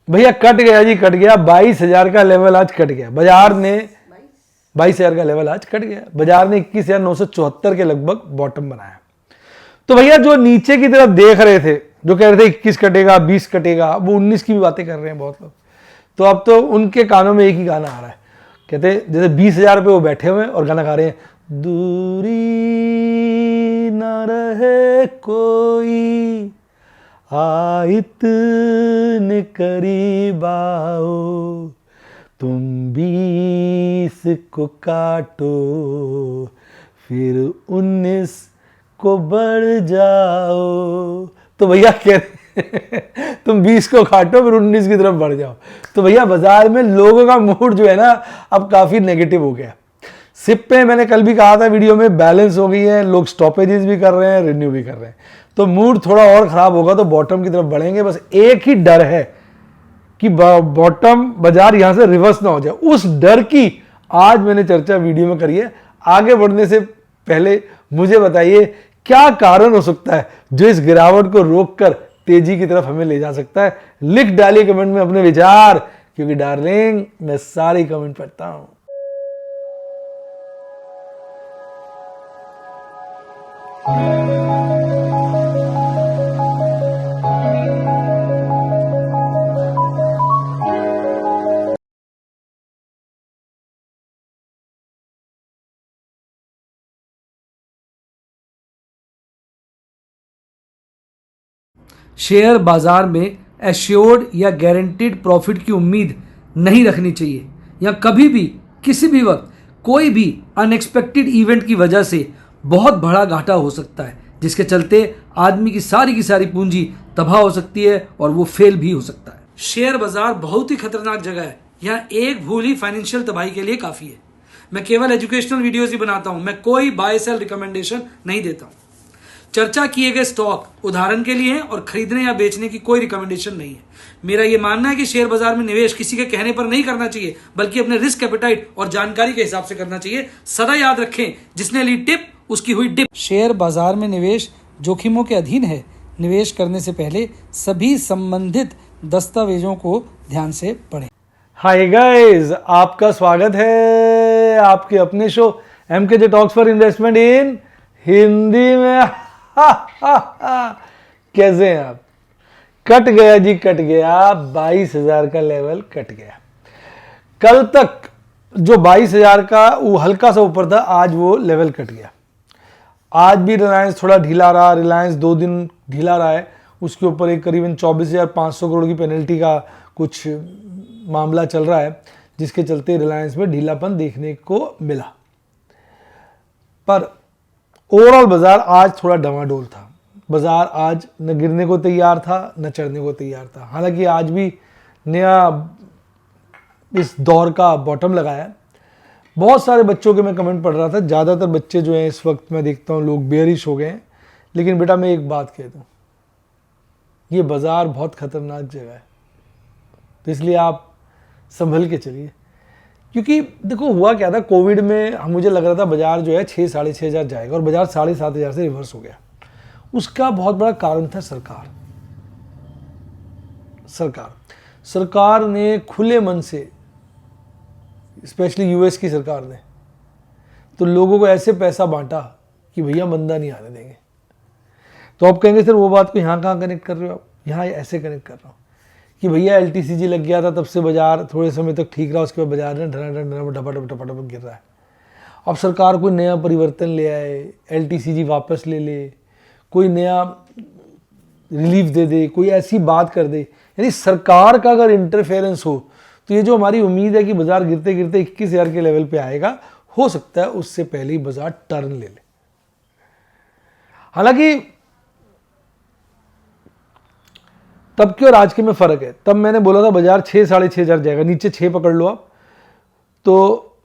भैया कट गया जी, कट गया। 22,000 का लेवल आज कट गया। बाजार ने 22,000 का लेवल आज कट गया। बाजार ने 21,974 के लगभग बॉटम बनाया। तो भैया जो नीचे की तरफ देख रहे थे, जो कह रहे थे 21 कटेगा, 20 कटेगा, वो 19 की भी बातें कर रहे हैं बहुत लोग। तो अब तो उनके कानों में एक ही गाना आ रहा है, कहते जैसे 20,000 पे वो बैठे हुए हैं और गाना गा रहे हैं, दूरी न रहे कोई इतने करीब आओ, तुम 20 को काटो फिर 19 को बढ़ जाओ। तो भैया कह रहे तुम 20 को काटो फिर 19 की तरफ बढ़ जाओ। तो भैया बाजार में लोगों का मूड जो है ना अब काफी नेगेटिव हो गया। सिप पे मैंने कल भी कहा था वीडियो में, बैलेंस हो गई है, लोग स्टॉपेजेस भी कर रहे हैं, रिन्यू भी कर रहे हैं। तो मूड थोड़ा और खराब होगा तो बॉटम की तरफ बढ़ेंगे। बस एक ही डर है कि बॉटम बाजार यहां से रिवर्स ना हो जाए। उस डर की आज मैंने चर्चा वीडियो में करी है। आगे बढ़ने से पहले मुझे बताइए क्या कारण हो सकता है जो इस गिरावट को रोककर तेजी की तरफ हमें ले जा सकता है। लिख डालिए कमेंट में अपने विचार, क्योंकि डार्लिंग मैं सारी कमेंट पढ़ता हूं। शेयर बाजार में एश्योर्ड या गारंटीड प्रॉफिट की उम्मीद नहीं रखनी चाहिए, या कभी भी किसी भी वक्त कोई भी अनएक्सपेक्टेड इवेंट की वजह से बहुत बड़ा घाटा हो सकता है, जिसके चलते आदमी की सारी पूंजी तबाह हो सकती है और वो फेल भी हो सकता है। शेयर बाजार बहुत ही खतरनाक जगह है। यहाँ एक भूल ही फाइनेंशियल तबाही के लिए काफी है। मैं केवल एजुकेशनल वीडियोस ही बनाता हूं, मैं कोई बाय सेल रिकमेंडेशन नहीं देता हूं। चर्चा किए गए स्टॉक उदाहरण के लिए हैं और खरीदने या बेचने की कोई रिकमेंडेशन नहीं है। मेरा यह मानना है कि शेयर बाजार में निवेश किसी के कहने पर नहीं करना चाहिए, बल्कि अपने रिस्क एपेटाइट और जानकारी के हिसाब से करना चाहिए। सदा याद रखें, जिसने ली टिप उसकी हुई डिप। शेयर बाजार में निवेश जोखिमों के अधीन है। निवेश करने से पहले सभी संबंधित दस्तावेजों को ध्यान से पढ़ें। हाय गाइस, आपका स्वागत है आपके अपने show MKJ talks for investment इन हिंदी में। कैसे हैं आप? कट गया जी, कट गया। 22,000 का लेवल कट गया। कल तक जो 22,000 का वो हल्का सा ऊपर था, आज वो लेवल कट गया। आज भी रिलायंस थोड़ा ढीला रहा। रिलायंस 2 दिन ढीला रहा है। उसके ऊपर एक करीबन 24,500 करोड़ की पेनल्टी का कुछ मामला चल रहा है, जिसके चलते रिलायंस में ढीलापन देखने को मिला। पर ओवरऑल बाजार आज थोड़ा डमाडोल था। बाजार आज न गिरने को तैयार था न चढ़ने को तैयार था। हालांकि आज भी नया इस दौर का बॉटम लगाया। बहुत सारे बच्चों के मैं कमेंट पढ़ रहा था, ज़्यादातर बच्चे जो हैं इस वक्त मैं देखता हूँ लोग बेयरिश हो गए हैं। लेकिन बेटा मैं एक बात कह दूँ, ये बाज़ार बहुत ख़तरनाक जगह है, तो इसलिए आप संभल के चलिए। क्योंकि देखो हुआ क्या था, कोविड में मुझे लग रहा था बाजार जो है 6-6,500 जाएगा और बाजार 7,500 से रिवर्स हो गया। उसका बहुत बड़ा कारण था सरकार ने खुले मन से, स्पेशली यूएस की सरकार ने, तो लोगों को ऐसे पैसा बांटा कि भैया मंदा नहीं आने देंगे। तो आप कहेंगे सर वो बात को यहाँ कहाँ कनेक्ट कर रहे हो आप? यहाँ ऐसे कनेक्ट कर रहा हूँ कि भैया LTCG लग गया था, तब से बाजार थोड़े समय तक ठीक रहा, उसके बाद बाजार ने ढपाढप गिर रहा है। अब सरकार कोई नया परिवर्तन ले आए, LTCG वापस ले ले, कोई नया रिलीफ दे दे, कोई ऐसी बात कर दे, यानी सरकार का अगर इंटरफेरेंस हो तो ये जो हमारी उम्मीद है कि बाजार गिरते गिरते 21,000 के लेवल पे आएगा, हो सकता है उससे पहले ही बाजार टर्न ले ले। हालांकि तब के और आज के में फर्क है। तब मैंने बोला था बाजार 6-6,500 जाएगा, नीचे 6 पकड़ लो आप, तो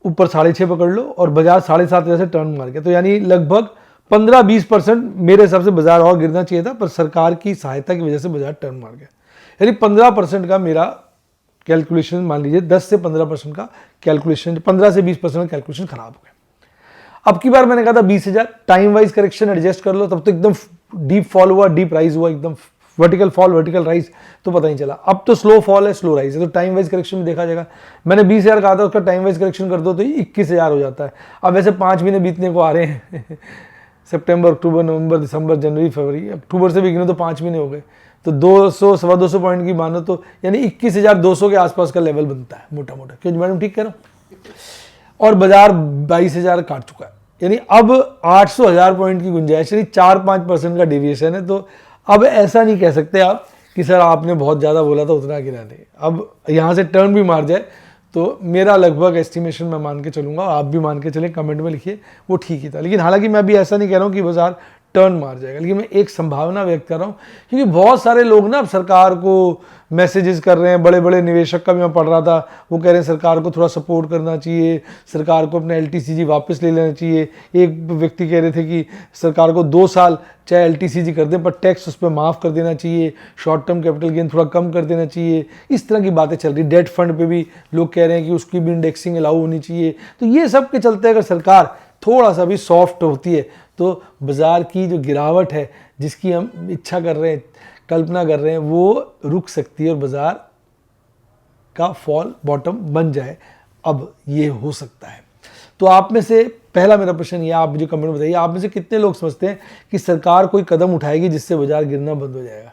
ऊपर 6.5 पकड़ लो, और बाजार 7,500 से टर्न मार गया। तो यानी लगभग 15-20% मेरे हिसाब से बाजार और गिरना चाहिए था, पर सरकार की सहायता की वजह से बाजार टर्न मार गया। यानी 15% का मेरा कैलकुलेशन, मान लीजिए 10 से 15% का कैलकुलेशन, 15 से 20% का कैलकुलेशन खराब हो गया। अब की बार मैंने कहा था 20,000, टाइम वाइज करेक्शन एडजस्ट कर लो, तब तो एकदम डीप फॉल हुआ, डीप राइज हुआ, एकदम वर्टिकल फॉल वर्टिकल राइज तो पता नहीं चला। अब तो स्लो फॉल है स्लो राइज है, तो टाइम वाइज करेक्शन में देखा जाएगा। मैंने 20,000 कहा था, उसका टाइम वाइज करेक्शन कर दो तो 21,000 हो जाता है। अब वैसे 5 महीने बीतने को आ रहे हैं सितंबर, अक्टूबर, नवंबर, दिसंबर, जनवरी, फरवरी, अक्टूबर से भी गिनो तो 5 महीने हो गए, तो 200 सवा 200 पॉइंट की मानो तो यानी 21,200 के आसपास का लेवल बनता है मोटा मोटा। क्यों मैडम ठीक कह रहा हूँ? और बाजार 22,000 काट चुका है, यानी अब 800,000 पॉइंट की गुंजाइश, यानी 4-5% का डेविएशन है। तो अब ऐसा नहीं कह सकते आप कि सर आपने बहुत ज़्यादा बोला था उतना गिरा नहीं। अब यहाँ से टर्न भी मार जाए तो मेरा लगभग एस्टिमेशन मैं मान के चलूँगा, आप भी मान के चलें, कमेंट में लिखिए वो ठीक ही था। लेकिन हालांकि मैं भी ऐसा नहीं कह रहा हूँ कि बाजार टर्न मार जाएगा, लेकिन मैं एक संभावना व्यक्त कर रहा हूँ, क्योंकि बहुत सारे लोग ना अब सरकार को मैसेजेस कर रहे हैं। बड़े बड़े निवेशक का भी मैं पढ़ रहा था, वो कह रहे हैं सरकार को थोड़ा सपोर्ट करना चाहिए, सरकार को अपना LTCG वापस ले लेना चाहिए। एक व्यक्ति कह रहे थे कि सरकार को 2 साल चाहे LTCG कर दें पर टैक्स उस पर माफ़ कर देना चाहिए, शॉर्ट टर्म कैपिटल गेन थोड़ा कम कर देना चाहिए। इस तरह की बातें चल रही। डेट फंड पे भी लोग कह रहे हैं कि उसकी भी इंडेक्सिंग अलाउ होनी चाहिए। तो ये सब के चलते अगर सरकार थोड़ा सा भी सॉफ्ट होती है तो बाज़ार की जो गिरावट है जिसकी हम इच्छा कर रहे हैं, कल्पना कर रहे हैं, वो रुक सकती है और बाज़ार का फॉल बॉटम बन जाए। अब ये हो सकता है। तो आप में से पहला मेरा प्रश्न ये, आप मुझे कमेंट में बताइए, आप में से कितने लोग समझते हैं कि सरकार कोई कदम उठाएगी जिससे बाजार गिरना बंद हो जाएगा,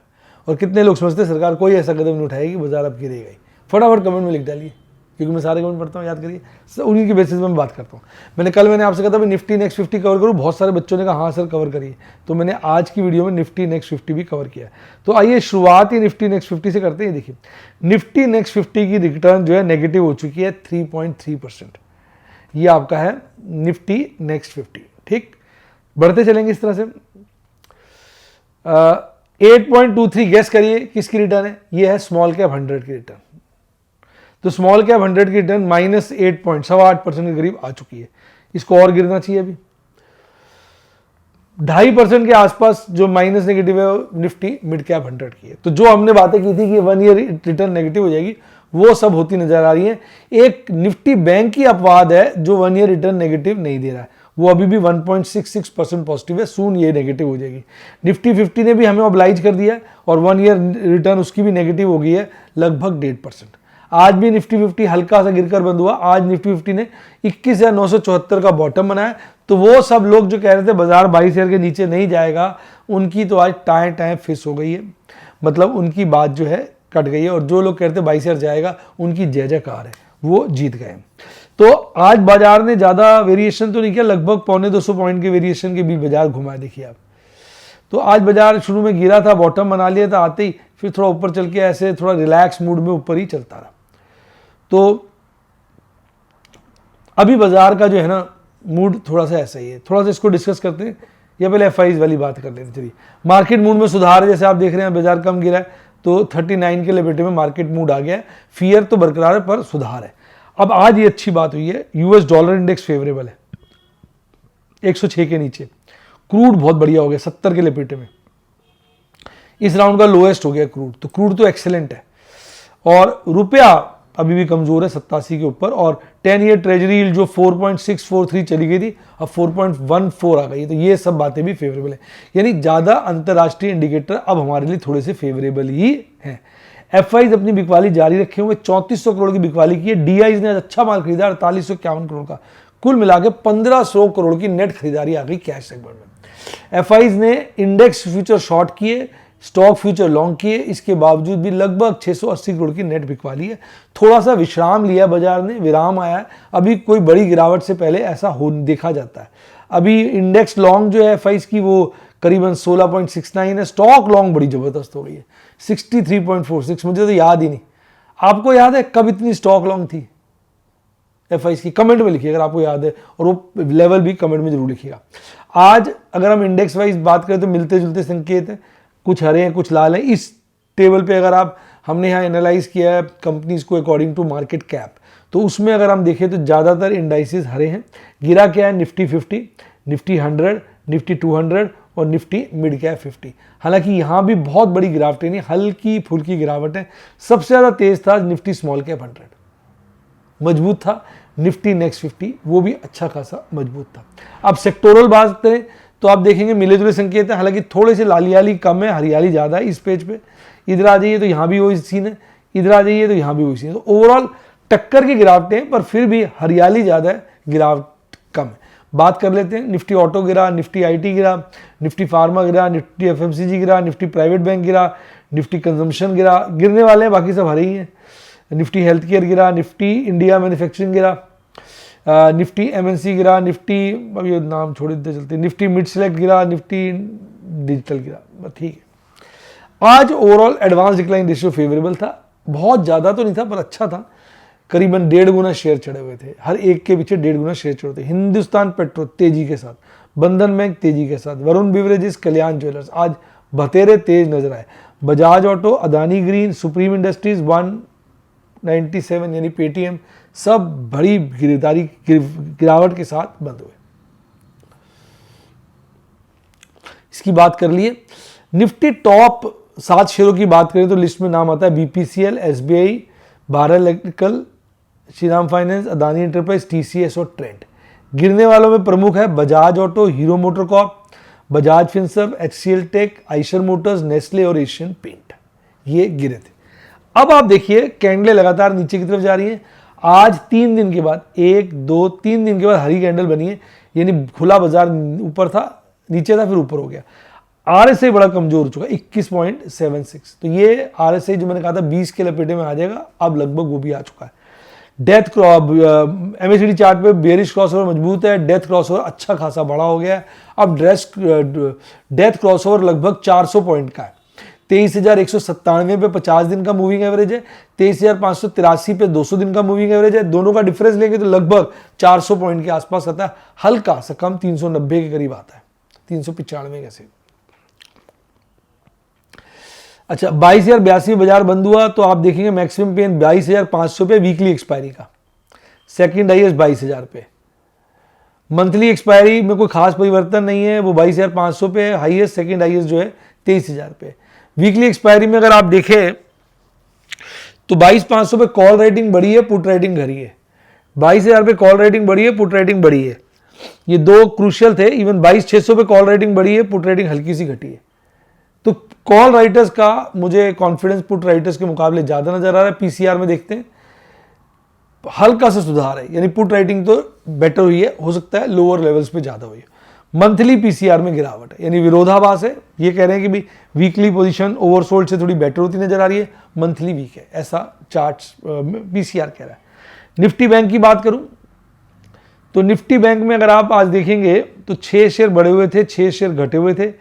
और कितने लोग समझते हैं सरकार कोई ऐसा कदम नहीं उठाएगी बाजार अब गिरेगा ही? फटाफट कमेंट में लिख डालिए, क्योंकि मैं सारे कमेंट पढ़ता हूँ, याद करिए, उन्हीं की बेसिस में मैं बात करता हूँ। मैंने आपसे कहा था निफ्टी नेक्स्ट 50 कवर करूँ, बहुत सारे बच्चों ने कहा हाँ सर कवर करिए, तो मैंने आज की वीडियो में निफ्टी नेक्स्ट 50 भी कवर किया। तो आइए शुरुआत ही निफ्टी नेक्स्ट 50 से करते हैं। देखिए निफ्टी नेक्स्ट 50 की रिटर्न जो है नेगेटिव हो चुकी है 3.3%। ये आपका है निफ्टी नेक्स्ट 50। ठीक, बढ़ते चलेंगे इस तरह से। 8.23 गेस करिए किसकी रिटर्न है? ये है स्मॉल कैप 100 की रिटर्न। तो स्मॉल कैप 100 की रिटर्न -8.8% के करीब आ चुकी है। इसको और गिरना चाहिए। अभी 2.5% के आसपास जो माइनस नेगेटिव है निफ्टी मिड कैप 100 की है। तो जो हमने बातें की थी कि 1 ईयर रिटर्न नेगेटिव हो जाएगी, वो सब होती नजर आ रही है। एक निफ्टी बैंक की अपवाद है जो 1 ईयर रिटर्न नेगेटिव नहीं दे रहा है, वो अभी भी 1.66% पॉजिटिव है, सून ये नेगेटिव हो जाएगी। निफ्टी 50 ने भी हमें ऑब्लाइज कर दिया है और 1 ईयर रिटर्न उसकी भी नेगेटिव हो गई है लगभग 1.5%। आज भी निफ्टी 50 हल्का सा गिरकर बंद हुआ। आज निफ्टी 50 ने 21,974 का बॉटम बनाया। तो वो सब लोग जो कह रहे थे बाजार 22,000 के नीचे नहीं जाएगा, उनकी तो आज टाएं फिस हो गई है, मतलब उनकी बात जो है कट गई है। और जो लोग कह रहे थे 22,000 जाएगा, उनकी जय जयकार है, वो जीत गए। तो आज बाजार ने ज्यादा वेरिएशन तो नहीं किया, लगभग 225 पॉइंट के वेरिएशन के बीच बाजार घुमा। देखिए आप, तो आज बाजार शुरू में गिरा था, बॉटम बना लिया था आते ही, फिर थोड़ा ऊपर चल के ऐसे थोड़ा रिलैक्स मूड में ऊपर ही चलता रहा। तो अभी बाजार का जो है ना मूड थोड़ा सा ऐसा ही है। थोड़ा सा इसको डिस्कस करते हैं, या पहले FIs वाली बात कर लेते हैं। चलिए, मार्केट मूड में सुधार है, जैसे आप देख रहे हैं बाजार कम गिरा है तो 39 के लेवल में मार्केट मूड आ गया है। फियर तो बरकरार है पर सुधार है। अब आज ये अच्छी बात हुई है, US डॉलर इंडेक्स फेवरेबल है 106 के नीचे। क्रूड बहुत बढ़िया हो गया 70 के लेपेटे में, इस राउंड का लोएस्ट हो गया क्रूड। तो क्रूड तो एक्सेलेंट है। और रुपया अभी भी कमजोर है 87 के ऊपर, और 10 ईयर ट्रेजरी यील्ड जो 4.643 चली गई थी अब 4.14 आ गई है। तो ये सब बातें भी फेवरेबल है, यानी ज्यादा अंतरराष्ट्रीय इंडिकेटर अब हमारे लिए थोड़े से फेवरेबल ही हैं। FIs अपनी बिकवाली जारी रखे हुए 3400 करोड़ की बिकवाली की है। DIs ने अच्छा माल खरीदा 4851 करोड़ का, कुल मिला के 1500 करोड़ की नेट खरीदारी आ गई कैश सेगमेंट में। FIs ने इंडेक्स फ्यूचर शॉर्ट किए, स्टॉक फ्यूचर लॉन्ग किए, इसके बावजूद भी लगभग 680 करोड़ की नेट बिकवाली है। थोड़ा सा विश्राम लिया बाजार ने, विराम आया है। अभी कोई बड़ी गिरावट से पहले ऐसा हो देखा जाता है। अभी इंडेक्स लॉन्ग जो है FIs की वो करीबन 16.69 है। स्टॉक लॉन्ग बड़ी जबरदस्त हो गई है 63.46। मुझे तो याद ही नहीं, आपको याद है कब इतनी स्टॉक लॉन्ग थी FIs की? कमेंट में लिखिए अगर आपको याद है, और वो लेवल भी कमेंट में जरूर लिखिएगा। आज अगर हम इंडेक्स वाइज बात करें तो मिलते जुलते संकेत हैं, कुछ हरे हैं कुछ लाल हैं। इस टेबल पे अगर आप, हमने यहाँ एनालाइज किया है कंपनीज को अकॉर्डिंग टू मार्केट कैप, तो उसमें अगर हम देखें तो ज़्यादातर इंडाइसेस हरे हैं। गिरा क्या है? निफ्टी 50, निफ्टी 100, निफ्टी 200 और निफ्टी मिड कैप 50। हालांकि यहाँ भी बहुत बड़ी गिरावट नहीं, हल्की फुल्की गिरावट है। सबसे ज़्यादा तेज था निफ्टी स्मॉल कैप 100, मजबूत था। निफ्टी नेक्स्ट 50 वो भी अच्छा खासा मजबूत था। अब सेक्टोरल बात करें तो आप देखेंगे मिले जुले संकेत है, हालांकि थोड़े से लालियाली कम है, हरियाली ज़्यादा है इस पेज पे। इधर आ जाइए तो यहाँ भी वही सीन है, इधर आ जाइए तो यहाँ भी वही सीन है। तो ओवरऑल टक्कर की गिरावटें हैं, पर फिर भी हरियाली ज़्यादा है, गिरावट कम है। बात कर लेते हैं, निफ्टी ऑटो गिरा, निफ्टी आईटी गिरा, निफ्टी फार्मा गिरा, निफ्टी एफएमसीजी गिरा, निफ्टी प्राइवेट बैंक गिरा, निफ्टी कंजम्पशन गिरा, गिरने वाले हैं बाकी सब हरे ही हैं। निफ्टी हेल्थ केयर गिरा, निफ्टी इंडिया मैन्युफैक्चरिंग गिरा, निफ्टी एमएनसी गिरा, निफ्टी अब ये नाम छोड़ देते चलते, निफ्टी मिड सेलेक्ट गिरा, निफ्टी डिजिटल गिरा। बस ठीक है। आज overall advance decline ratio favourable था, बहुत ज़्यादा तो नहीं था पर अच्छा था। करीबन 1.5 गुना शेयर चढ़े हुए थे, हर एक के पीछे 1.5 गुना शेयर चढ़े थे। हिंदुस्तान पेट्रो तेजी के साथ, बंधन बैंक तेजी के साथ, वरुण बिवरेजेस, कल्याण ज्वेलर्स आज बतेरे तेज नजर आए। Bajaj auto, Adani green, supreme industries, 197 यानी पेटीएम सब बड़ी गिरावट के साथ बंद हुए। इसकी बात कर लिए। निफ्टी टॉप 7 शेयरों की बात करें तो लिस्ट में नाम आता है BPCL, SBI, Bharat Electrical, Shriram Finance, Adani Enterprise, TCS और ट्रेंड। गिरने वालों में प्रमुख है Bajaj Auto, Hero Motor Corp, Bajaj Finserv, HCL Tech, Eicher Motors, Nestle और एशियन पेंट, ये गिरे थे। अब आप देखिए कैंडलें लगातार नीचे की तरफ जा रही हैं। आज 3 दिन के बाद 1 2 3 दिन के बाद हरी कैंडल बनी है, यानी खुला बाजार ऊपर था, नीचे था, फिर ऊपर हो गया। आरएसआई बड़ा कमजोर हो चुका, 21.76। तो ये आरएसआई जो मैंने कहा था 20 के लपेटे में आ जाएगा, अब लगभग वो भी आ चुका है। डेथ एमएसीडी चार्ट पे बेयरिश क्रॉसओवर मजबूत है, डेथ क्रॉसओवर अच्छा खासा बड़ा हो गया है। अब डेथ क्रॉसओवर लगभग 400 पॉइंट का है। 23,197 पे 50 दिन का मूविंग एवरेज है, 23,583 पे 200 दिन का मूविंग एवरेज है। दोनों का डिफरेंस लेंगे तो लगभग 400 पॉइंट के आसपास आता है, हल्का सा कम 390 के करीब आता है, 395 कैसे। अच्छा, 22,082 बाजार बंद हुआ तो आप देखेंगे मैक्सिमम पेन 22,500 पे वीकली एक्सपायरी का, सेकंड हाईएस्ट 22,000 पे। मंथली एक्सपायरी में कोई खास परिवर्तन नहीं है, वो 22,500 पे हाईएस्ट, सेकंड हाईएस्ट जो है 23,000 पे। वीकली एक्सपायरी में अगर आप देखें तो 22,500 पे कॉल राइटिंग बढ़ी है, पुट राइटिंग घटी है। 22,000 पे कॉल राइटिंग बढ़ी है, पुट राइटिंग बढ़ी है, ये दो क्रूशियल थे। इवन 22,600 पे कॉल राइटिंग बढ़ी है, पुट राइटिंग हल्की सी घटी है। तो कॉल राइटर्स का मुझे कॉन्फिडेंस पुट राइटर्स के मुकाबले ज्यादा नजर आ रहा है। पीसीआर में देखते हैं हल्का सा सुधार है, यानी पुट राइटिंग तो बेटर हुई है, हो सकता है लोअर लेवल्स पे ज्यादा हुई है। मंथली पीसीआर में गिरावट है, यानी विरोधाभास है। ये कह रहे हैं कि भी वीकली पोजीशन ओवरसोल्ड से थोड़ी बेटर होती नजर आ रही है, मंथली वीक है, ऐसा चार्ट्स पीसीआर कह रहा है। निफ्टी बैंक की बात करूं तो निफ्टी बैंक में अगर आप आज देखेंगे तो 6 शेयर बढ़े हुए थे, 6 शेयर घटे हुए थे।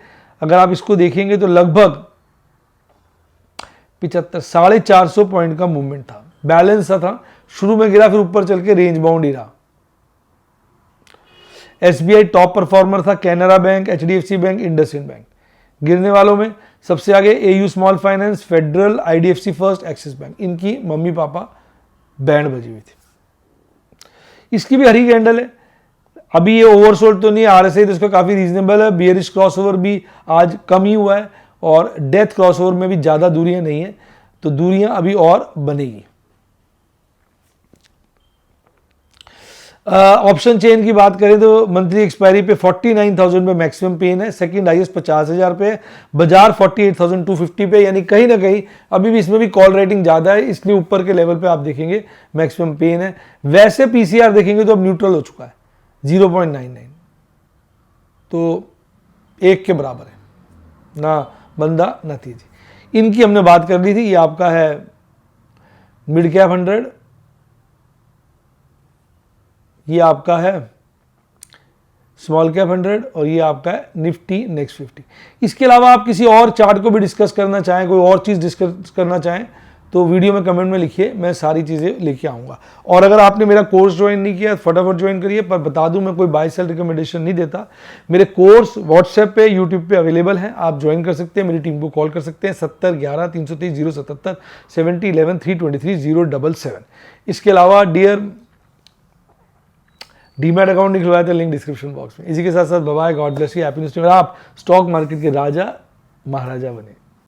अगर आप इसको देखेंगे तो लगभग 75 450 पॉइंट का मूवमेंट था, बैलेंस था। शुरू में गिरा, फिर ऊपर चल के रेंज बाउंड ही रहा। एसबीआई टॉप परफॉर्मर था, Canara bank, HDFC bank, IndusInd bank. गिरने वालों में सबसे आगे AU small finance, federal, IDFC first, axis bank, इनकी मम्मी पापा बैंड बजी हुई थी। इसकी भी हरी कैंडल है। अभी ये ओवरसोल्ड तो नहीं है, आरएसआई तो इसका काफी रीजनेबल है। बियरिश क्रॉसओवर भी आज कम ही हुआ है और डेथ क्रॉसओवर में भी ज्यादा दूरियां नहीं है, तो दूरियां अभी और बनेगी। ऑप्शन चेन की बात करें तो मंथली एक्सपायरी पे 49,000 पे मैक्सिमम पेन है, सेकंड हाईएस्ट 50,000 पे, बाजार 48,250 पे, यानी कहीं ना कहीं अभी भी इसमें भी कॉल रेटिंग ज्यादा है, इसलिए ऊपर के लेवल पे आप देखेंगे मैक्सिमम पेन है। वैसे पीसीआर देखेंगे तो अब न्यूट्रल हो चुका है, 0.99, तो 1 के बराबर है, ना बंदा ना तेजी। इनकी हमने बात कर ली थी। ये आपका है मिड कैप 100, ये आपका है स्मॉल कैप 100 और ये आपका है निफ्टी नेक्स्ट 50। इसके अलावा आप किसी और चार्ट को भी डिस्कस करना चाहें, कोई और चीज़ डिस्कस करना चाहें तो वीडियो में कमेंट में लिखिए, मैं सारी चीज़ें लेके आऊँगा। और अगर आपने मेरा कोर्स ज्वाइन नहीं किया फटाफट ज्वाइन करिए। पर बता दूं मैं कोई बाय सेल रिकमेंडेशन नहीं देता। मेरे कोर्स व्हाट्सएप पे, यूट्यूब पे अवेलेबल हैं, आप ज्वाइन कर सकते हैं, मेरी टीम को कॉल कर सकते हैं 70 11 323 077 70 11 323 077। इसके अलावा डीमैट अकाउंट नहीं खुलवाया था, लिंक डिस्क्रिप्शन बॉक्स में। इसी के साथ साथ bye, God bless you, happy new year. आप स्टॉक मार्केट के राजा महाराजा बने।